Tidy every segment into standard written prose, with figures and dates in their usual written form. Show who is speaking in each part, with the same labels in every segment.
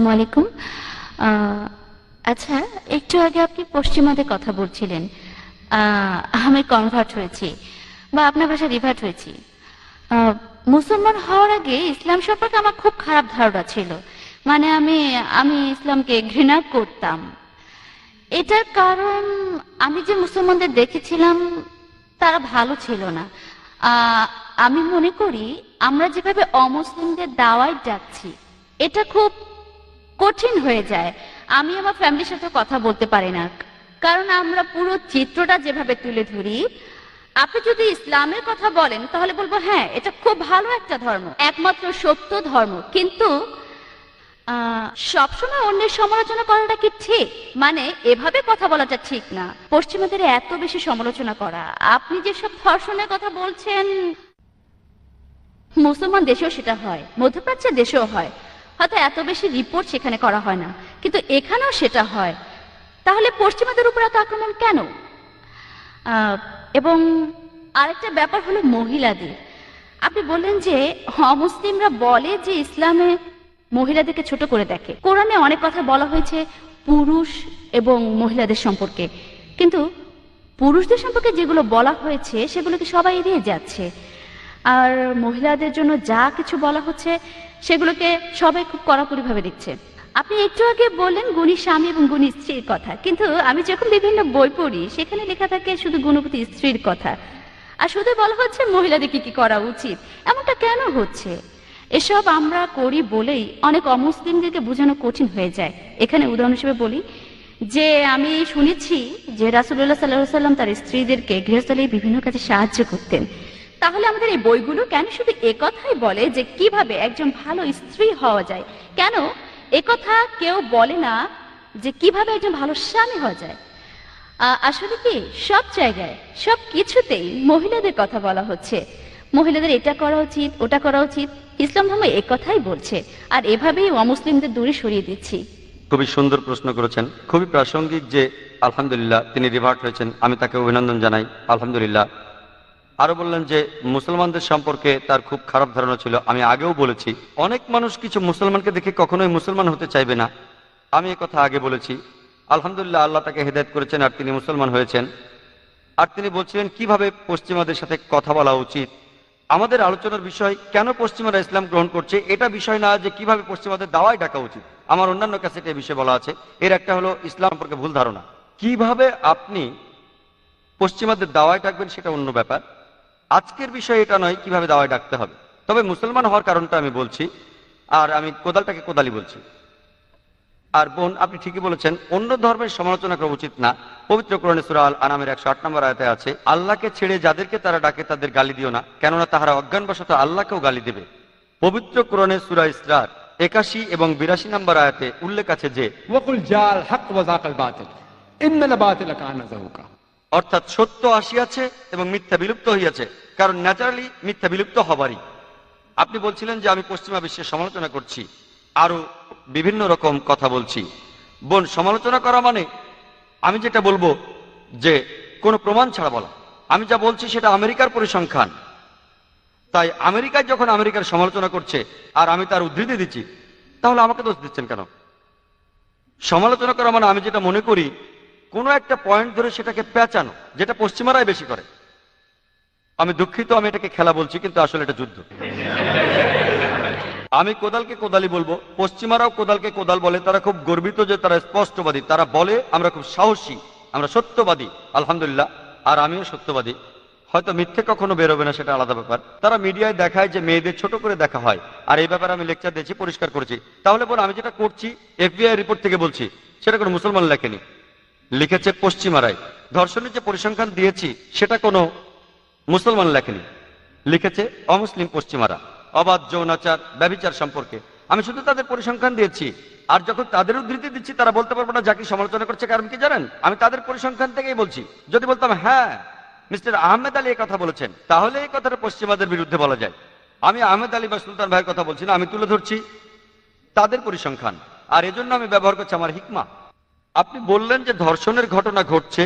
Speaker 1: আসসালামু আলাইকুম। আচ্ছা, একটু আগে আপনি পশ্চিমাদের কথা বলছিলেন। আমি কনভার্ট হয়েছি বা আপনার ভাষায় রিভার্ট হয়েছি। আহ, মুসলমান হওয়ার আগে ইসলাম সম্পর্কে আমার খুব খারাপ ধারণা ছিল। মানে আমি আমি ইসলামকে ঘৃণা করতাম। এটার কারণ আমি যে মুসলমানদের দেখেছিলাম তারা ভালো ছিল না। আহ, আমি মনে করি আমরা যেভাবে অমুসলিমদের দাওয়ায় ডাকছি এটা খুব কঠিন হয়ে যায়। আমি আমার ফ্যামিলির সাথে কথা বলতে পারি না, কারণ আমরা পুরো চিত্রটা যেভাবে তুলে ধরি। আপনি যদি ইসলামের কথা বলেন তাহলে বলবো হ্যাঁ, এটা খুব ভালো একটা ধর্ম, একমাত্র সত্য ধর্ম। কিন্তু সবসময় অন্যের সমালোচনা করাটা কি ঠিক? মানে এভাবে কথা বলাটা ঠিক না। পশ্চিমাদের এত বেশি সমালোচনা করা, আপনি যেসব ধর্ষণের কথা বলছেন, মুসলমান দেশেও সেটা হয়, মধ্যপ্রাচ্যের দেশেও হয়। হয়তো এত বেশি রিপোর্ট সেখানে করা হয় না, কিন্তু এখানেও সেটা হয়। তাহলে পশ্চিমাদের উপর এত আক্রমণ কেন? এবং আরেকটা ব্যাপার হলো মহিলাদের। আপনি বললেন যে অমুসলিমরা বলে যে ইসলামে মহিলাদেরকে ছোট করে দেখে। কোরআনে অনেক কথা বলা হয়েছে পুরুষ এবং মহিলাদের সম্পর্কে, কিন্তু পুরুষদের সম্পর্কে যেগুলো বলা হয়েছে সেগুলোকে সবাই এড়িয়ে যাচ্ছে। আর মহিলাদের জন্য যা কিছু বলা হচ্ছে সেগুলোকে সবাই খুব কড়াকড়ি ভাবে দেখছে। আপনি একটু আগে বললেন গুণী স্বামী এবং গুণী স্ত্রীর কথা, কিন্তু আমি যখন বিভিন্ন বই পড়ি সেখানে লেখা থাকে শুধু গুণবতী স্ত্রীর কথা, আর শুধু বলা হচ্ছে মহিলাদের কি কি করা উচিত। এমনটা কেন হচ্ছে? এসব আমরা করি বলেই অনেক অমুসলিমদেরকে বোঝানো কঠিন হয়ে যায়। এখানে উদাহরণ হিসেবে বলি যে আমি শুনেছি যে রাসূলুল্লাহ সাল্লাল্লাহু আলাইহি ওয়াসাল্লাম তার স্ত্রীদেরকে গৃহস্থলী বিভিন্ন কাজে সাহায্য করতেন। তাহলে আমাদের এই বইগুলো কেন শুধু একথাই বলে যে কিভাবে একজন ভালো স্ত্রী হওয়া যায়? কেন একথা কেউ বলে না যে কিভাবে একজন ভালো স্বামী হওয়া যায়? আসলে কি সব জায়গায় সব কিছুতেই মহিলাদের কথা বলা হচ্ছে। মহিলাদের এটা করা উচিত, ওটা করা উচিত। ইসলাম ধর্ম একথাই বলছে, আর এভাবেই অমুসলিমদের দূরে সরিয়ে দিচ্ছি।
Speaker 2: খুবই সুন্দর প্রশ্ন করেছেন, খুবই প্রাসঙ্গিক যে আলহামদুলিল্লাহ তিনি রিভার্ট হয়েছেন, আমি তাকে অভিনন্দন জানাই, আলহামদুলিল্লাহ। আরো বললেন যে মুসলমানদের সম্পর্কে তার খুব খারাপ ধারণা ছিল। আমি আগেও বলেছি অনেক মানুষ কিছু মুসলমানকে দেখে কখনোই মুসলমান হতে চাইবে না, আমি কথা আগে বলেছি। আলহামদুলিল্লাহ আল্লাহ তাকে হেদায়েত করেছেন আর তিনি মুসলমান হয়েছেন। আর তিনি বলছিলেন কিভাবে পশ্চিমাদের সাথে কথা বলা উচিত। আমাদের আলোচনার বিষয় কেন পশ্চিমারা ইসলাম গ্রহণ করছে এটা বিষয় না, যে কিভাবে পশ্চিমাদের দাওয়ায় ডাকা উচিত। আমার অন্যান্য ক্যাসেটে এই বিষয়ে বলা আছে। এর একটা হলো ইসলাম সম্পর্কে ভুল ধারণা। কিভাবে আপনি পশ্চিমাদের দাওয়ায় ডাকবেন সেটা অন্য ব্যাপার। আজকের বিষয় এটা নয় কিভাবে দাওয়ায় ডাকতে হবে। তবে মুসলমান হওয়ার কারণটা আমি বলছি, আর আমি কোদালটাকে কোদালি বলছি। আর বোন, আপনি ঠিকই বলেছেন, অন্য ধর্মের সমালোচনা করা উচিত না। পবিত্র কোরআনে সূরা আল আনামের 108 নম্বর আয়াতে আছে, আল্লাহকে ছেড়ে যাদেরকে তারা ডাকে তাদের গালি দিও না, কেননা তাহারা অজ্ঞানবশত আল্লাহকেও গালি দেবে। পবিত্র কোরআনে সূরা ইসরার 81 এবং 82 নম্বর আয়াতে উল্লেখ আছে যে
Speaker 3: ওয়াকুল জাল হক ওয়া যাকাল বাতিল ইন্নাল বাতিলা কানা যাহুকা,
Speaker 2: অর্থাৎ সত্য আসিয়াছে এবং মিথ্যা বিলুপ্ত হইয়াছে, কারণ ন্যাচারালি মিথ্যা বিলুপ্ত হবারই। আপনি বলছিলেন যে আমি পশ্চিমা বিশ্বের সমালোচনা করছি, আরো বিভিন্ন রকম কথা বলছি। বোন, সমালোচনা করা মানে আমি যেটা বলবো যে কোনো প্রমাণ ছাড়া বলা। আমি যা বলছি সেটা আমেরিকার পরিসংখ্যান। তাই আমেরিকায় যখন আমেরিকার সমালোচনা করছে আর আমি তার উদ্ধৃতি দিচ্ছি, তাহলে আমাকে দোষ দিচ্ছেন কেন? সমালোচনা করা মানে আমি যেটা মনে করি কোনো একটা পয়েন্ট ধরে সেটাকে পেঁচানো, যেটা পশ্চিমারাই বেশি করে। আমি দুঃখিত, আমি এটাকে খেলা বলছি, কিন্তু আসলে এটা যুদ্ধ। আমি কোদালকে কোদালি বলবো, পশ্চিমারাও কোদালকে কোদাল বলে। তারা খুব গর্বিত যে তারা স্পষ্টবাদী। তারা বলে আমরা খুব সাহসী, আমরা সত্যবাদী, আলহামদুলিল্লাহ। আর আমিও সত্যবাদী। হয়তো মিথ্যে কখনো বেরোবে না, সেটা আলাদা ব্যাপার। তারা মিডিয়ায় দেখায় যে মেয়েদের ছোট করে দেখা হয়, আর এই ব্যাপারে আমি লেকচার দিয়েছি, পরিষ্কার করেছি। তাহলে বল, আমি যেটা করছি FBI রিপোর্ট থেকে বলছি, সেটা কোনো মুসলমান লেখেনি, লিখেছে পশ্চিমারাই। ধর্ষণের যে পরিসংখ্যান দিয়েছি সেটা কোনো মুসলমান লেখেনি, লিখেছে অমুসলিম পশ্চিমারা। অবাধ যৌনাচার, ব্যভিচার সম্পর্কে আমি শুধু তাদের পরিসংখ্যান দিয়েছি। আর যখন তাদের উদ্ধৃতি দিচ্ছি তারা বলতে পারবো না যাকে সমালোচনা করছে, কারণ কি জানেন? আমি তাদের পরিসংখ্যান থেকেই বলছি। যদি বলতাম হ্যাঁ মিস্টার আহমেদ আলী এই কথা বলেছেন, তাহলে এই কথাটা পশ্চিমাদের বিরুদ্ধে বলা যায়। আমি আহমেদ আলী বা সুলতান ভাইয়ের কথা বলছি না, আমি তুলে ধরছি তাদের পরিসংখ্যান, আর এজন্য আমি ব্যবহার করছি আমার হিকমা। আপনি বললেন যে ধর্ষণের ঘটনা ঘটছে,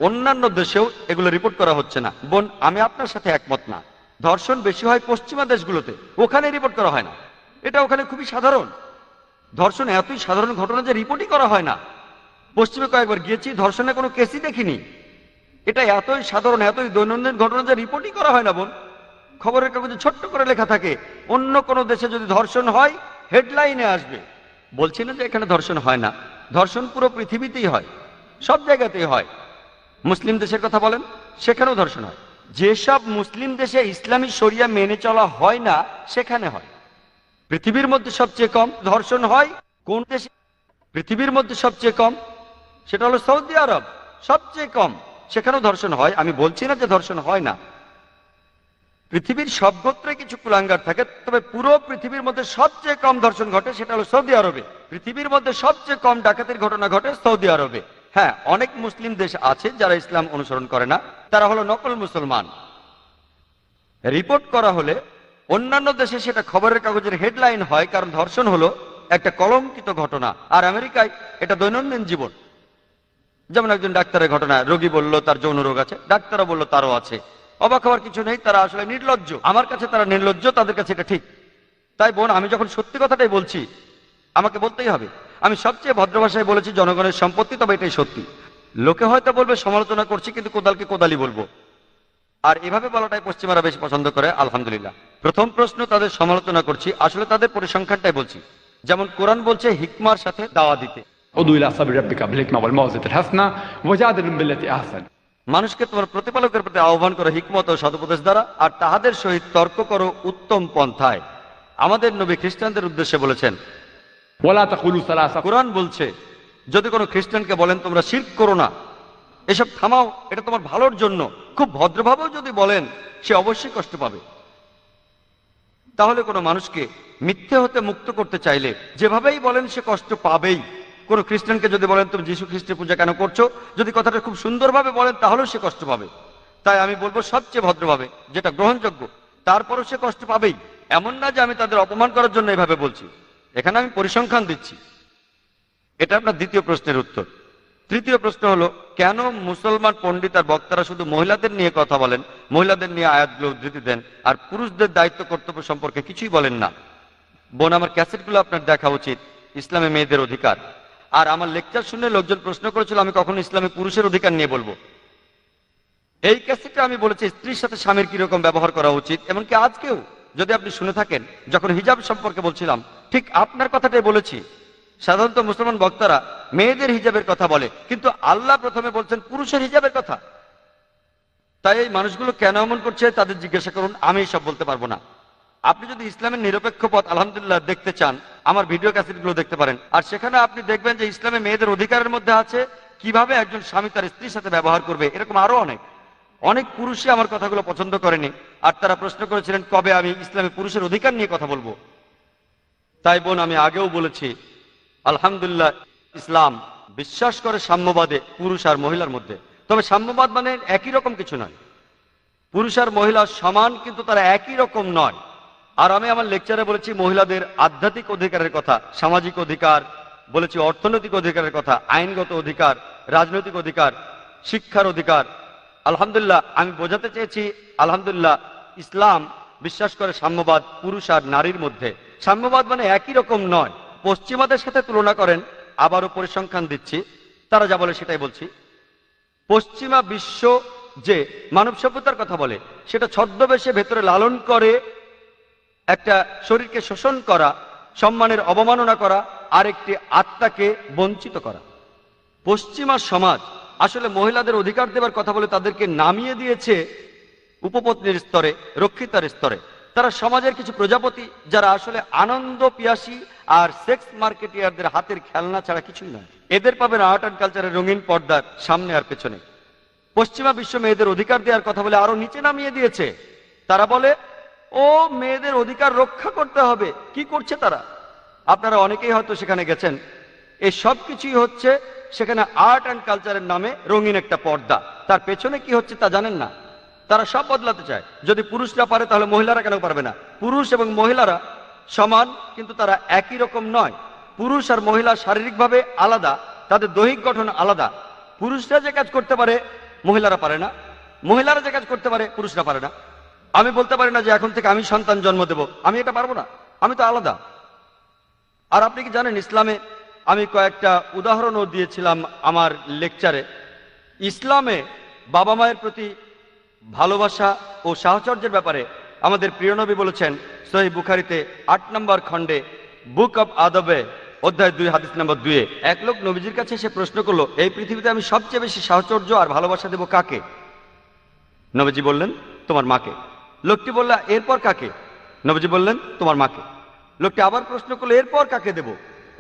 Speaker 2: অন্যান্য দেশেও এগুলো রিপোর্ট করা হচ্ছে না। বোন, আমি আপনার সাথে একমত না। ধর্ষণ বেশি হয় পশ্চিমা দেশগুলোতে, ওখানে রিপোর্ট করা হয় না। এটা ওখানে খুবই সাধারণ। ধর্ষণ এতই সাধারণ ঘটনা যে রিপোর্টই করা হয় না। পশ্চিমে কয়েকবার গিয়েছি, ধর্ষণের কোনো কেসই দেখিনি। এটা এতই সাধারণ, এতই দৈনন্দিন ঘটনা যে রিপোর্টই করা হয় না বোন। খবরের কাগজে ছোট্ট করে লেখা থাকে, অন্য কোনো দেশে যদি ধর্ষণ হয় হেডলাইনে আসবে। বলছি না যে এখানে ধর্ষণ হয় না, ধর্ষণ পুরো পৃথিবীতেই হয়, সব জায়গাতেই হয়। মুসলিম দেশের কথা বলেন, সেখানেও ধর্ষণ হয়। যেসব মুসলিম দেশে ইসলামী শরিয়া মেনে চলা হয় না সেখানে হয়। পৃথিবীর মধ্যে সবচেয়ে কম ধর্ষণ হয় কোন দেশে? পৃথিবীর মধ্যে সবচেয়ে কম, সেটা হলো সৌদি আরব। সবচেয়ে কম, সেখানেও ধর্ষণ হয়। আমি বলছি না যে ধর্ষণ হয় না। পৃথিবীর সব গোত্রে কিছু কুলাঙ্গার থাকে, তবে পুরো পৃথিবীর মধ্যে সবচেয়ে কম ধর্ষণ ঘটে সেটা হলো সৌদি আরবে। পৃথিবীর মধ্যে সবচেয়ে কম ডাকাতির ঘটনা ঘটে সৌদি আরবে। হ্যাঁ, অনেক মুসলিম দেশ আছে যারা ইসলাম অনুসরণ করে না, তারা হলো নকল মুসলমান। রিপোর্ট করা হলে অন্যান্য দেশে সেটা খবরের কাগজের হেডলাইন হয়, কারণ ধর্ষণ হলো একটা কলঙ্কিত ঘটনা। আর আমেরিকায় এটা দৈনন্দিন জীবন। যেমন একজন ডাক্তারের ঘটনা, রোগী বলল তার যৌন রোগ আছে, ডাক্তারও বলল তারও আছে। অবাক হওয়ার কিছু নেই, তারা আসলে নির্লজ্জ। আমার কাছে তারা নির্লজ্জ, তাদের কাছে এটা ঠিক। তাই বোন, আমি যখন সত্যি কথাটাই বলছি আমাকে বলতেই হবে। আমি সবচেয়ে ভদ্র ভাষায় বলেছি জনগণের সম্পত্তি, তবে এটাই সত্যি। লোকে হয়তো বলবে সমালোচনা করছি, কিন্তু কোদালকে কোদালি বলবো। আর এভাবে বলাটাই পশ্চিমারা বেশি পছন্দ করে, আলহামদুলিল্লাহ। প্রথম প্রশ্ন, তাদের সমালোচনা করছি, আসলে তাদের পরিসংখ্যানটাই বলছি। যেমন কোরআন বলছে হিকমার সাথে দাওয়া দিতে।
Speaker 3: ادعو الى صبر ربك بالحكمه والموعظه الحسنه وجادلهم بالتي احسن।
Speaker 2: মানুষকে তোমার প্রতিপালকের প্রতি আহ্বান করো হিকমত ও সদুপদেশ দ্বারা, আর তাহাদের সহিত তর্ক করো উত্তম পন্থায়। আমাদের নবী খ্রিস্টানদের উদ্দেশ্যে বলেছেন,
Speaker 3: ولا تقولوا ثلاثه।
Speaker 2: কোরআন বলছে যদি কোনো খ্রিস্টানকে বলেন তোমরা শিরক করো না, এসব থামাও, এটা তোমার ভালোর জন্য, খুব ভদ্রভাবেও যদি বলেন সে অবশ্যই কষ্ট পাবে। তাহলে কোনো মানুষকে মিথ্যে হতে মুক্ত করতে চাইলে যেভাবেই বলেন সে কষ্ট পাবেই। কোনো খ্রিস্টানকে যদি বলেন তুমি যীশু খ্রিস্টের পূজা কেন করছো, যদি কথাটা খুব সুন্দরভাবে বলেন তাহলেও সে কষ্ট পাবে। তাই আমি বলবো সবচেয়ে ভদ্রভাবে, যেটা গ্রহণযোগ্য, তারপরও সে কষ্ট পাবেই। এমন না যে আমি তাদের অপমান করার জন্য এভাবে বলছি, এখানে আমি পরিসংখ্যান দিচ্ছি। এটা আপনার দ্বিতীয় প্রশ্নের উত্তর। তৃতীয় প্রশ্ন হলো, কেন মুসলমান পণ্ডিত আর বক্তারা শুধু মহিলাদের নিয়ে কথা বলেন, মহিলাদের নিয়ে আয়াতগুলো উদ্ধৃতি দেন, আর পুরুষদের দায়িত্ব কর্তব্য সম্পর্কে কিছুই বলেন না? বোন, আমার ক্যাসেটগুলো আপনার দেখা উচিত, ইসলামে মেয়েদের অধিকার। আর আমার লেকচার শুনে লোকজন প্রশ্ন করেছিল আমি কখনো ইসলামে পুরুষের অধিকার নিয়ে বলবো। এই ক্যাসেটে আমি বলেছি স্ত্রীর সাথে স্বামীর কিরকম ব্যবহার করা উচিত। এমনকি আজকেও যদি আপনি শুনে থাকেন, যখন হিজাব সম্পর্কে বলছিলাম ঠিক আপনার কথাটাই বলেছি। সাধারণত মুসলমান বক্তারা মেয়েদের হিজাবের কথা বলে, কিন্তু আল্লাহ প্রথমে বলছেন পুরুষের হিজাবের কথা। তাই এই মানুষগুলো কেন এমন করছে তাদের জিজ্ঞাসা করুন, আমি সব বলতে পারবো না। আপনি যদি ইসলামের নিরপেক্ষ পথ আলহামদুলিল্লাহ দেখতে চান, আমার ভিডিও ক্যাসেটগুলো দেখতে পারেন। আর সেখানে আপনি দেখবেন যে ইসলামে মেয়েদের অধিকারের মধ্যে আছে কিভাবে একজন স্বামী তার স্ত্রীর সাথে ব্যবহার করবে। এরকম আরো অনেক পুরুষই আমার কথাগুলো পছন্দ করেনি, আর তারা প্রশ্ন করেছিলেন কবে আমি ইসলামে পুরুষের অধিকার নিয়ে কথা বলবো। তাই বোন, আমি আগেও বলেছি আলহামদুলিল্লাহ ইসলাম বিশ্বাস করে সাম্যবাদে পুরুষ আর মহিলার মধ্যে। তবে সাম্যবাদ মানে একই রকম কিছু নয়। পুরুষ আর মহিলা সমান, কিন্তু তারা একই রকম নয়। আর আমি আমার লেকচারে বলেছি মহিলাদের আধ্যাত্মিক অধিকারের কথা, সামাজিক অধিকার বলেছি, অর্থনৈতিক অধিকারের কথা, আইনগত অধিকার, রাজনৈতিক অধিকার, শিক্ষার অধিকার। আলহামদুলিল্লাহ আমি বোঝাতে চেয়েছি আলহামদুলিল্লাহ ইসলাম বিশ্বাস করে সাম্যবাদ পুরুষ আর নারীর মধ্যে। সাম্যবাদ মানে একই রকম নয়। পশ্চিমাদের সাথে তুলনা করেন, আবারও পরিসংখ্যান দিচ্ছি, তারা যা বলে সেটাই বলছি। পশ্চিমা বিশ্ব যে মানব সভ্যতার কথা বলে, সেটা ছদ্মবেশে ভেতরে লালন করে একটা শরীরকে শোষণ করা, সম্মানের অবমাননা করা, আর একটি আত্মাকে বঞ্চিত করা। পশ্চিমা সমাজ আসলে মহিলাদের অধিকার দেবার কথা বলে তাদেরকে নামিয়ে দিয়েছে উপপত্নীর স্তরে, রক্ষিতার স্তরে। তারা সমাজের কিছু প্রজাপতি যারা আসলে আনন্দ পিয়াসী আর সেক্স মার্কেটিয়ারদের হাতের খেলনা ছাড়া কিছুই নয়। এদের পাবেন আর্ট অ্যান্ড কালচারের রঙিন পর্দার সামনে আর পেছনে। পশ্চিমা বিশ্ব মেয়েদের অধিকার দেওয়ার কথা বলে আরো নিচে নামিয়ে দিয়েছে। তারা বলে ও মেয়েদের অধিকার রক্ষা করতে হবে। কি করছে তারা? আপনারা অনেকেই হয়তো সেখানে গেছেন। এই সব কিছুই হচ্ছে সেখানে আর্ট অ্যান্ড কালচারের নামে রঙিন একটা পর্দা। তার পেছনে কি হচ্ছে তা জানেন না। তারা সব বদলাতে চায়। যদি পুরুষরা পারে তাহলে মহিলারা কেন পারবে না? পুরুষ এবং মহিলারা সমান, কিন্তু তারা একই রকম নয়। পুরুষ আর মহিলা শারীরিকভাবে আলাদা, তাদের দৈহিক গঠন আলাদা। পুরুষরা যে কাজ করতে পারে মহিলারা পারে না, মহিলারা যে কাজ করতে পারে পুরুষরা পারে না। আমি বলতে পারি না যে এখন থেকে আমি সন্তান জন্ম দেব, আমি এটা পারবো না, আমি তো আলাদা। আর আপনি কি জানেন ইসলামে, আমি কয়েকটা উদাহরণও দিয়েছিলাম আমার লেকচারে, ইসলামে বাবা মায়ের প্রতি ভালোবাসা ও সাহচর্যের ব্যাপারে আমাদের প্রিয় নবী বলেছেন সহিহ বুখারীতে 8 নম্বর খণ্ডে বুক অব আদবে অধ্যায় 2 হাদিস নম্বর 2 এক লোক নবীজির কাছে এসে প্রশ্ন করলো, এই পৃথিবীতে আমি সবচেয়ে বেশি সাহচর্য আর ভালোবাসা দেব কাকে? নবীজি বললেন, তোমার মাকে। লোকটি বলল, এরপর কাকে? নবীজি বললেন, তোমার মাকে। লোকটি আবার প্রশ্ন করলো, এরপর কাকে দেব?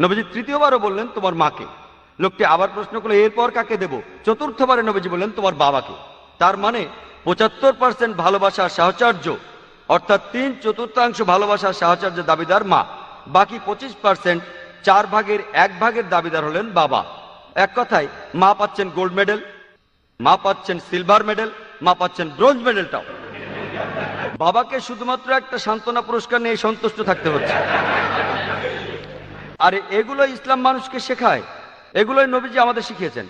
Speaker 2: নবীজি তৃতীয়বারও বললেন, তোমার মাকে। লোকটি আবার প্রশ্ন করলো, এরপর কাকে দেব? চতুর্থবারে নবীজি বললেন, তোমার বাবাকে। তার মানে 75% ভালোবাসার সাহচর্য, অর্থাৎ 3/4 ভালোবাসার সাহচর্যের দাবিদার মা, বাকি 25% 1/4 দাবিদার হলেন বাবা। এক কথায় মা পাচ্ছেন গোল্ড মেডেল, মা পাচ্ছেন সিলভার মেডেল, মা পাচ্ছেন ব্রোঞ্জ মেডেলটাও। বাবাকে শুধুমাত্র একটা সান্ত্বনা পুরস্কার নিয়ে সন্তুষ্ট থাকতে হচ্ছে। আর এগুলো ইসলাম মানুষকে শেখায়, এগুলোই নবীজি আমাদের শিখিয়েছেন।